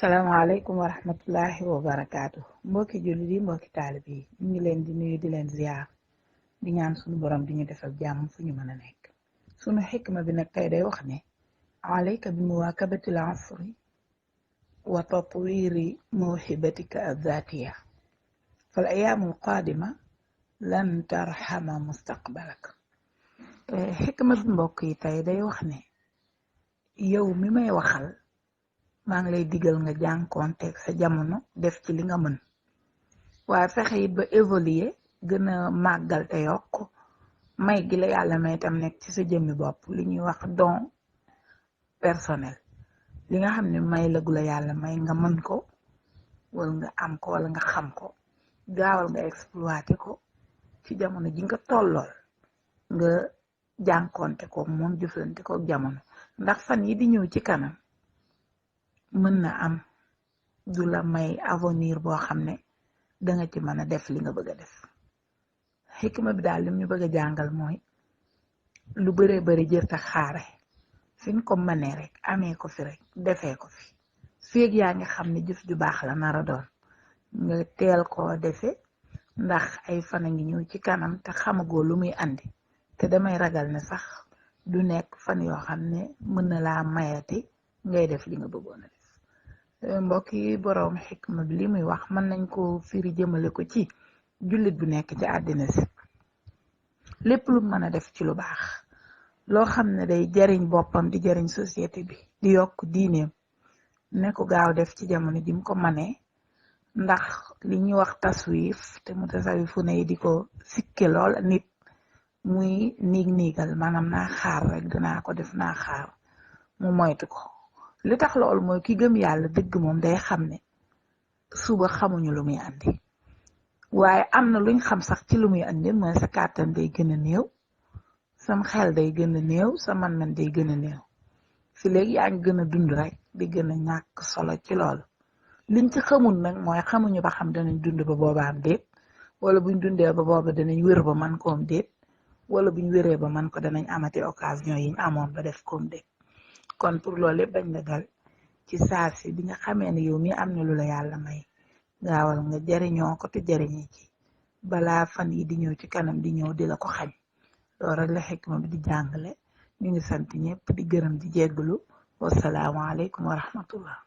salaamaaleykum wa rahmatullahi wa barakaatu mbokki jullit yi mbokki taalib yi ñu ngi leen di nuyu di leen ziyaar di ñaan suñu borom di ñu defal jàmm fu ñu mën a nekk. sunu xikma bi nag tey day wax ne alayka bi muwaakabati l asri wa tatwiri mawhibatika azatiya fal ayaamu alqaadima lan tarxama mustaqbalak. xikma bi mbokk yi tey day wax ne yow mi may waxal maa ngi lay digal nga jànkoonteeg sa jamono def ci li nga mën waaye fexe it ba évoluer gën a màggal te yokk may gi la yàlla may tam nekk ci sa jëmmi bopp li ñuy wax don personnel li nga xam ne may la gu la yàlla may nga mën ko wala nga am ko wala nga xam ko gaawal nga exploité ko ci jamono ji nga tollool nga jànkoonte ko moom jëflante ko jamono ndax fan yi di ñëw ci kanam mën na am du la may avenir boo xam ne danga ci mën a def li nga bëgg a def. xikma bi daal lim ñu bëgg a jàngal mooy lu bëree bëri jërta xaare fi nga ko mënee rek amee ko fi rek defee ko fi féeg yaa ngi xam ne jëf ju baax la nar a doon nga teel koo defe ndax ay fan a ngi ñëw ci kanam te xamagoo lu muy andi te damay ragal ne sax du nekk fan yoo xam ne mën na laa mayati ngay def li nga bëggoon a def. mbokk yi boroom xikma bi li muy wax mën nañ ko firi jëmale ko ci jullit bu nekk ci àddina si lépp lu mën a def ci lu baax loo xam ne day jariñ boppam di jariñ société bi di yokk diineem ne ko gaaw def ci jamono ji mu ko manee ndax li ñuy wax taswif te mu tasawifu ne di ko sikke lool nit muy niigal maanaam naa xaar rek dinaa ko def naa xaar mu moytu ko. li tax loolu mooy ki gëm yàlla dëgg moom day xam ne suba xamuñu lu muy andi waaye am na luñ xam sax ci lu muy andi mooy sa kàttan day gën a néew sam xel day gën a néew sa man-man day gën a néew fi léegi yaa ngi gën a dund rek di gën a ñàkk solo ci loolu liñ ci xamul nag mooy xamuñu ba xam danañ dund ba boobaam déet wala buñ dundee ba booba danañ wér ba man koom déet wala buñ wéree ba man ko danañ amati occasion yiñ amoon ba def koom déet. kon pour loolu lépp bañ la dal ci saa si bi nga xamee ne yow mi am na lu la yàlla may gaawal nga jariñoo ko te jariñi ci balaa fan yi di ñëw ci kanam di ñëw di la ko xañ. loolu rek la xikma bi di jàngale. ñu ngi sant ñëpp di gërëm di jéggalu wasalaamualeykum wa rahmatullah.